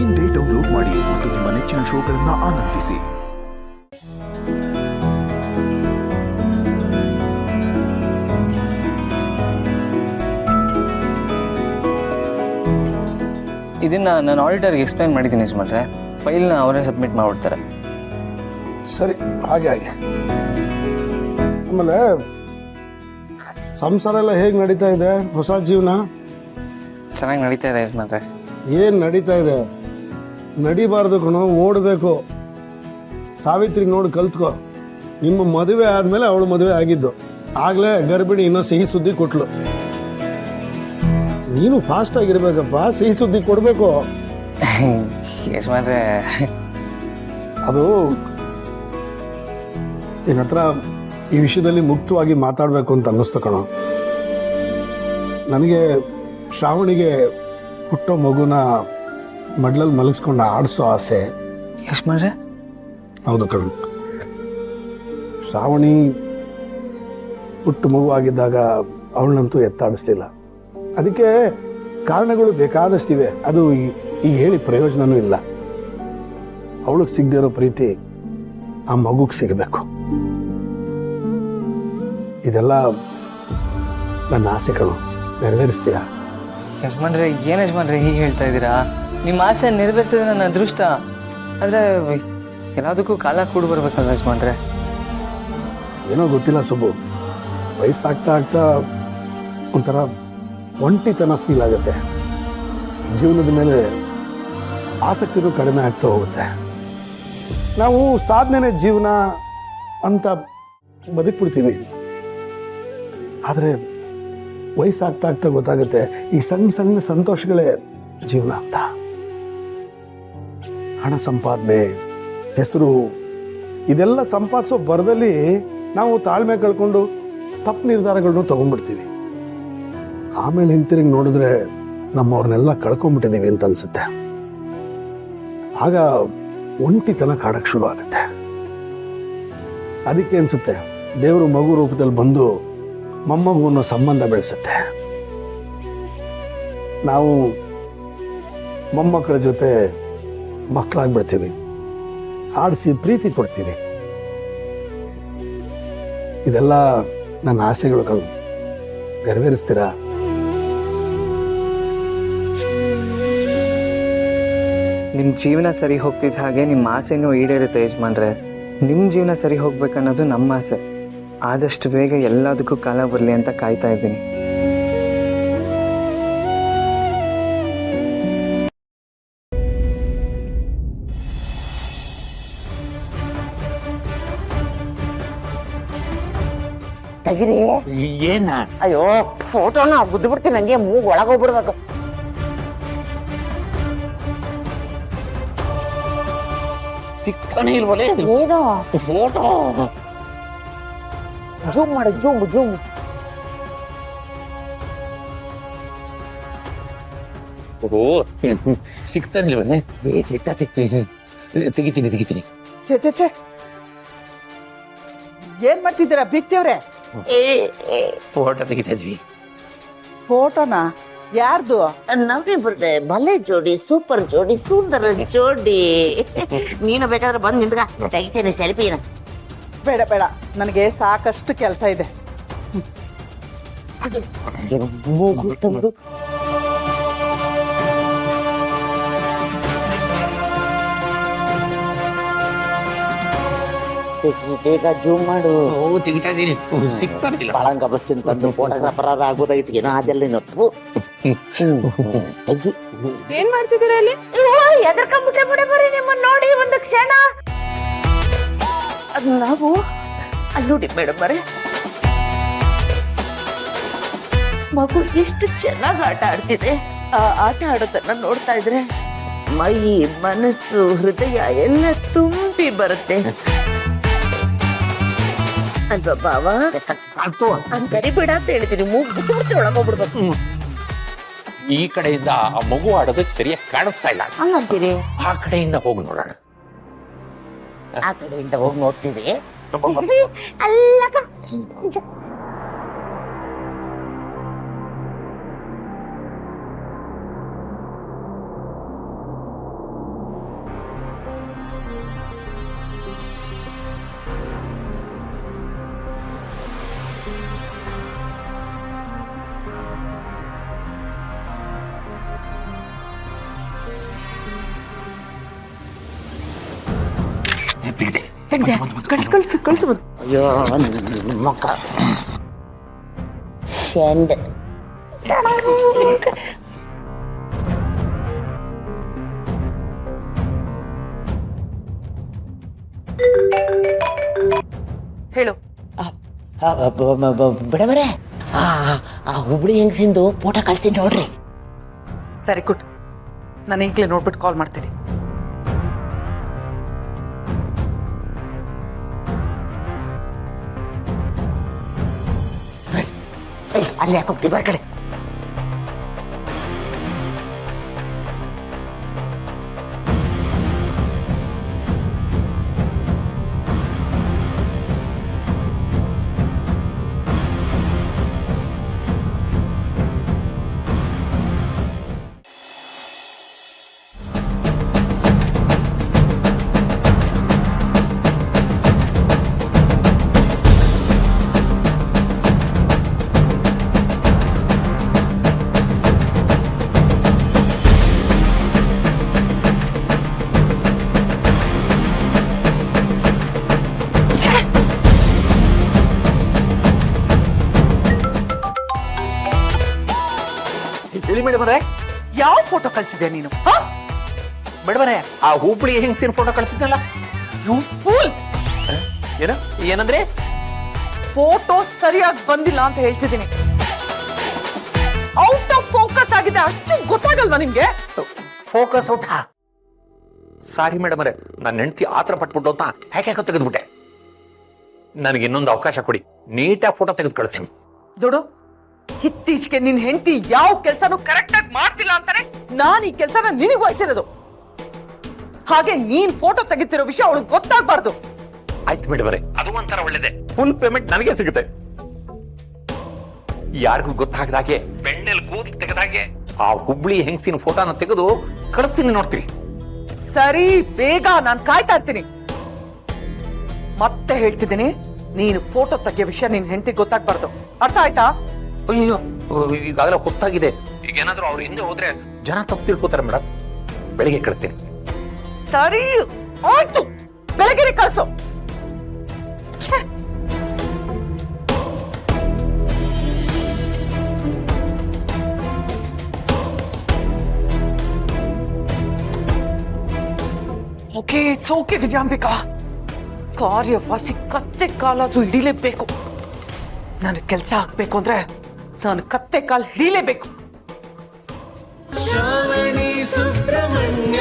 ಇಂದೇ ಡೌನ್ಲೋಡ್ ಮಾಡಿ ಮತ್ತು ನಿಮ್ಮ ನೆಚ್ಚಿನ ಶೋಗಳನ್ನು ಆನಂದಿಸಿ. ಇದನ್ನ ನಾನು ಆಡಿಟರ್ಗೆ ಎಕ್ಸ್ಪ್ಲೈನ್ ಮಾಡಿದ್ದೀನಿ ಯಜಮಾನ್ರೆ. ಫೈಲ್ನ ಅವರೇ ಸಬ್ಮಿಟ್ ಮಾಡ್ಬಿಡ್ತಾರೆ. ಸರಿ, ಹಾಗೆ ಆಮೇಲೆ ಸಂಸಾರ ಎಲ್ಲ ಹೇಗೆ ನಡೀತಾ ಇದೆ? ಹೊಸ ಜೀವನ ಚೆನ್ನಾಗಿ ನಡೀತಾ ಇದೆ ಯಜಮಾನ್ರೆ. ಏನು ನಡೀತಾ ಇದೆ? ನಡಿಬಾರ್ದು ಕಣೋ, ಓಡಬೇಕು. ಸಾವಿತ್ರಿ ನೋಡಿ ಕಲ್ತ್ಕೋ. ನಿಮ್ಮ ಮದುವೆ ಆದಮೇಲೆ ಅವಳು ಮದುವೆ ಆಗಿದ್ದು, ಆಗಲೇ ಗರ್ಭಿಣಿ ಇನ್ನೂ ಸಿಹಿ ಸುದ್ದಿ ಕೊಟ್ಲು. ನೀನು ಫಾಸ್ಟ್ ಆಗಿರ್ಬೇಕಪ್ಪ, ಸಿಹಿ ಸುದ್ದಿ ಕೊಡಬೇಕು. ಯಜಮಾನ್ರೆ, ಅದು ನಿನ್ನ ಹತ್ರ ಈ ವಿಷಯದಲ್ಲಿ ಮುಕ್ತವಾಗಿ ಮಾತಾಡಬೇಕು ಅಂತ ಅನ್ನಿಸ್ತು ಕಣೋ. ನನಗೆ ಶ್ರಾವಣಿಗೆ ಹುಟ್ಟೋ ಮಗುನ ಮಡ್ಲಲ್ಲಿ ಮಲಗಿಸ್ಕೊಂಡು ಆಡಿಸೋ ಆಸೆ. ಯಜಮಾನ್ರೆ? ಹೌದು ಕಣೋ. ಶ್ರಾವಣಿ ಹುಟ್ಟು ಮಗು ಆಗಿದ್ದಾಗ ಅವಳನ್ನಂತೂ ಎತ್ತಾಡಿಸ್ಲಿಲ್ಲ. ಅದಕ್ಕೆ ಕಾರಣಗಳು ಬೇಕಾದಷ್ಟಿವೆ. ಅದು ಈಗ ಹೇಳಿ ಪ್ರಯೋಜನವೂ ಇಲ್ಲ. ಅವಳಿಗೆ ಸಿಗದಿರೋ ಪ್ರೀತಿ ಆ ಮಗುಗೆ ಸಿಗಬೇಕು. ಇದೆಲ್ಲ ನನ್ನ ಆಸೆಗಳು. ನೆರವೇರಿಸ್ತೀರಾ? ಯಜಮಾನ್ರೆ, ಏನು ಯಜಮಾನ್ರೆ ಹೀಗೆ ಹೇಳ್ತಾ ಇದ್ದೀರಾ? ನಿಮ್ಮ ಆಸೆ ನೆರವೇರಿಸಿದ್ರೆ ನನ್ನ ಅದೃಷ್ಟ. ಆದರೆ ಎಲ್ಲದಕ್ಕೂ ಕಾಲ ಕೂಡಿ ಬರ್ಬೇಕಲ್ಲ ಯಜಮಾನ್ರೆ. ಏನೋ ಗೊತ್ತಿಲ್ಲ ಸುಬ್ಬು, ವಯಸ್ಸಾಗ್ತಾ ಆಗ್ತಾ ಒಂಥರ ಒಂಟಿತನ ಫೀಲ್ ಆಗುತ್ತೆ. ಜೀವನದ ಮೇಲೆ ಆಸಕ್ತಿನೂ ಕಡಿಮೆ ಆಗ್ತಾ ಹೋಗುತ್ತೆ. ನಾವು ಸಾಧನೆನೇ ಜೀವನ ಅಂತ ಬದುಕ್ಬಿಡ್ತೀವಿ. ಆದರೆ ವಯಸ್ಸಾಗ್ತಾ ಆಗ್ತಾ ಗೊತ್ತಾಗುತ್ತೆ ಈ ಸಣ್ಣ ಸಣ್ಣ ಸಂತೋಷಗಳೇ ಜೀವನ ಅಂತ. ಹಣ ಸಂಪಾದನೆ, ಹೆಸರು, ಇದೆಲ್ಲ ಸಂಪಾದಿಸೋ ಬರದಲ್ಲಿ ನಾವು ತಾಳ್ಮೆ ಕಳ್ಕೊಂಡು ತಪ್ಪು ನಿರ್ಧಾರಗಳನ್ನು ತಗೊಂಡ್ಬಿಡ್ತೀವಿ. ಆಮೇಲೆ ಹಿಂತಿರುಗಿ ನೋಡಿದ್ರೆ ನಮ್ಮವ್ರನ್ನೆಲ್ಲ ಕಳ್ಕೊಂಡ್ಬಿಟ್ಟಿದ್ದೀವಿ ಅಂತ ಅನ್ಸುತ್ತೆ. ಆಗ ಒಂಟಿತನ ಕಾಡಕ್ಕೆ ಶುರು ಆಗುತ್ತೆ. ಅದಕ್ಕೆ ಅನ್ಸುತ್ತೆ ದೇವರು ಮಗು ರೂಪದಲ್ಲಿ ಬಂದು ಮೊಮ್ಮಗು ಅನ್ನೋ ಸಂಬಂಧ ಬೆಳೆಸುತ್ತೆ. ನಾವು ಮೊಮ್ಮಕ್ಕಳ ಜೊತೆ ಮಕ್ಕಳಾಗ್ಬಿಡ್ತೀವಿ, ಆಡಿಸಿ ಪ್ರೀತಿ ಕೊಡ್ತೀವಿ. ಇದೆಲ್ಲ ನನ್ನ ಆಸೆಗಳು. ನೆರವೇರಿಸ್ತೀರಾ? ನಿಮ್ಮ ಜೀವನ ಸರಿ ಹೋಗ್ತಿದ್ದ ಹಾಗೆ ನಿಮ್ಮ ಆಸೆನೂ ಈಡೇರುತ್ತೆ ಯಜಮಾನ್ರೆ. ನಿಮ್ಮ ಜೀವನ ಸರಿ ಹೋಗ್ಬೇಕನ್ನೋದು ನಮ್ಮ ಆಸೆ. ಆದಷ್ಟು ಬೇಗ ಎಲ್ಲದಕ್ಕೂ ಕಾಲ ಬರಲಿ ಅಂತ ಕಾಯ್ತಾ ಇದ್ದೀನಿ. ತೆಗಿರಿ. ಏನ? ಅಯ್ಯೋ, ಫೋಟೋನ ಗುದ್ದು ಬಿಡ್ತೀನಿ, ನಂಗೆ ಮೂಗ್ ಒಳಗೋಗ್ಬಿಡ್ಬೇಕು. ಸಿಗ್ತಾನೆ ಇಲ್ವಲೇ ಏನು ಫೋಟೋ? ಜೂಮ್ ಮಾಡು, ಜೂಮ್ ಜೂಮ್. ಓಹೋ, ಸಿಗ್ತಾನೆ ಇಲ್ವಲೇ? ಸಿಗ್ತತಿ. ತೆಗಿತೀನಿ. ಛೆ ಛೆ ಛೆ, ಏನ್ ಮಾಡ್ತಿದ್ದೀರಾ ಬಿತ್ತಿಯವ್ರೆ? ಫೋಟೋ ತೆಗಿತಾ ಇದ್ವಿ. ಫೋಟೋನ ಯಾರ್ದು? ನಮ್ಮಿಬ್ರದೆ ಭಲೆ ಜೋಡಿ, ಸೂಪರ್ ಜೋಡಿ, ಸುಂದರ ಜೋಡಿ. ನೀನು ಬೇಕಾದ್ರೆ ಬಂದು ನಿಂತ್ಕ, ತೆಗಿತೇನೆ ಸೆಲ್ಫಿನ. ಬೇಡ ಬೇಡ, ನನಗೆ ಸಾಕಷ್ಟು ಕೆಲಸ ಇದೆ. ಮೂಗು ತೆಗ್ದು ಬೇಗ ಜೂಮ್ ಮಾಡು. ತೆಗಿತಾ ಇದ್ದೀನಿ. ಸಿಗ್ತಾನೆ ಇಲ್ಲ. ಬಾಳಂಗ ಬಸ್ಸಿನ ತಂದು ಫೋಟೋಗ್ರಾಫರ್ ಆಗೋದಾಗಿತ್ತು. ಏನೋ ಅದೆಲ್ಲ ನಪ್ಪು. ತೆಗಿ. ಏನ್ ಮಾಡ್ತಿದ್ದೀರಾ ಅಲ್ಲಿ? ಎದರ್ಕೊಂಡ್ಬಿಟ್ಟೆ ಬಿಡಿ, ಬರೀ ನಿಮ್ಮನ್ನ ನೋಡಿ ಒಂದು ಕ್ಷಣ. ಅದು ನಾವು ಅಲ್ಲಿ ನೋಡಿ ಮೇಡಮ್ ಬರೇ, ಮಗು ಎಷ್ಟು ಚೆನ್ನಾಗಿ ಆಟ ಆಡ್ತಿದೆ. ಆ ಆಟ ಆಡೋದನ್ನ ನೋಡ್ತಾ ಇದ್ರೆ ಮೈ, ಮನಸ್ಸು, ಹೃದಯ ಎಲ್ಲ ತುಂಬಿ ಬರುತ್ತೆ ಅಲ್ವಾ ಬಾವ? ಗಡಿ ಬಿಡ ಅಂತ ಹೇಳಿದೀನಿ, ಮೂಗು ತೋರ್ಸಿ ಒಳಗೋಗ್ಬಿಡ್ಬೇಕು. ಈ ಕಡೆಯಿಂದ ಆ ಮಗು ಆಡೋದಕ್ಕೆ ಸರಿಯಾಗಿ ಕಾಣಿಸ್ತಾ ಇಲ್ಲ. ಹಂಗಂತೀರಿ? ಆ ಕಡೆಯಿಂದ ಹೋಗಿ ನೋಡೋಣ. ಆ ಕಡೆಯಿಂದ ಹೋಗಿ ನೋಡ್ತೀವಿ. ಅಲ್ಲಗ ತೆಗ್ದೆ ಕಳ್ಸು ಕಳ್ಸು ಬಂದು ಅಯ್ಯೋ ನನ್ನ ಮಕ್ಕ ಶೆಂಡ್ ಹೇಳು ಬಿಡಬರೆ ಆ ಹುಬ್ಳಿ ಹೆಂಗಸಿಂದು ಫೋಟೋ ಕಳ್ಸಿ ನೋಡ್ರಿ. Very good. ನಾನು ಈಗಲೇ ನೋಡ್ಬಿಟ್ಟು ಕಾಲ್ ಮಾಡ್ತೀನಿ. ಅಲ್ಲಿ ಯಾಕೆ ಹೋಗ್ತೀವಿ ಬಾ ಕಡೆ. ಹೇಳಿ ಮೇಡಮರೇ, ಯಾವ ಫೋಟೋ ಕಳ್ಸಿದ್ಯಾ ನೀನು? ಮೇಡಮರೇ ಆ ಹುಬ್ಳಿ ಹೆಂಗಸಿನ ಫೋಟೋ ಕಳಿಸಿದ್ನಲ್ಲ. You fool! ಏನಂದ್ರೆ ಫೋಟೋ ಸರಿಯಾಗಿ ಬಂದಿಲ್ಲ ಅಂತ ಹೇಳ್ತಿದ್ದೀನಿ. ಔಟ್ ಆಫ್ ಫೋಕಸ್ ಆಗಿದೆ, ಅಷ್ಟು ಗೊತ್ತಾಗಲ್ವಾ ನಿಮ್ಗೆ? Focus out. ಸಾರಿ ಮೇಡಮರೇ, ನನ್ನ ಹೆಂಡತಿ ಆತರ ಪಟ್ಬಿಟ್ಟು ಅಂತ ಹ್ಯಾಕೆ ತೆಗೆದ್ಬಿಟ್ಟೆ. ನನಗೆ ಇನ್ನೊಂದು ಅವಕಾಶ ಕೊಡಿ, ನೀಟಾಗಿ ಫೋಟೋ ತೆಗೆದು ಕಳಿಸ್ತೀನಿ. ನೋಡು, ಇತ್ತೀಚೆಗೆ ನಿನ್ ಹೆಂಡತಿ ಯಾವ ಕೆಲ್ಸನೂ ಕರೆಕ್ಟ್ ಆಗಿ ಮಾಡ್ತಿಲ್ಲ ಅಂತಾನೆ ನಾನ್ ಈ ಕೆಲ್ಸನ ನಿನಗ್ ವಹಿಸಿರೋದು. ಹಾಗೆ ನೀನ್ ಫೋಟೋ ತೆಗಿತಿರೋ ವಿಷಯ ಅವಳಿಗೆ ಗೊತ್ತಾಗ್ಬಾರ್ದು. ಆಯ್ತು ಮೇಡಮರೇ, ಅದು ಒಂಥರ ಒಳ್ಳೇದೆ. ಫುಲ್ ಪೇಮೆಂಟ್ ನನಗೆ ಸಿಗುತ್ತೆ. ಯಾರಿಗೂ ಗೊತ್ತಾಗದಾಗೆ ಬೆಣ್ಣೆಲ್ ಕೂದಲು ತೆಗೆದಾಗೆ ಆ ಹುಬ್ಳಿ ಹೆಂಗಸಿನ ಫೋಟೋನ ತೆಗೆದು ಕಳಿಸ್ತೀನಿ, ನೋಡ್ತೀನಿ. ಸರಿ, ಬೇಗ, ನಾನ್ ಕಾಯ್ತಾ ಇರ್ತೀನಿ. ಮತ್ತೆ ಹೇಳ್ತಿದ್ದೀನಿ, ನೀನು ಫೋಟೋ ತೆಗಿಯೋ ವಿಷಯ ನಿನ್ ಹೆಂಡತಿ ಗೊತ್ತಾಗ್ಬಾರ್ದು. ಅರ್ಥ ಆಯ್ತಾ? ಅಯ್ಯೋ, ಈಗಾಗಲೇ ಹೊತ್ತಾಗಿದೆ. ಈಗ ಏನಾದ್ರೂ ಅವ್ರ ಹಿಂದೆ ಹೋದ್ರೆ ಜನ ತಪ್ಪು ತಿಳ್ಕೊತಾರೆ ಮೇಡಮ್. ಬೆಳಿಗ್ಗೆ ಕಳಿಸ್ತೀನಿ. ಸರಿ ಆಯ್ತು, ಬೆಳಗ್ಗೆ ಕಳ್ಸು. Okay, it's okay Vijayambika. ಕಾರ್ಯವಾಸಿ ಕತ್ತೆ ಕಾಲಾದ್ರೂ ಹಿಡಿಲೇಬೇಕು. ನನಗೆ ಕೆಲಸ ಹಾಕ್ಬೇಕು ಅಂದ್ರೆ ನಾನು ಕತ್ತೆ ಕಾಲ್ ಹಿಡಿಲೇಬೇಕು. ಶ್ರಾವಣಿ ಸುಬ್ರಹ್ಮಣ್ಯ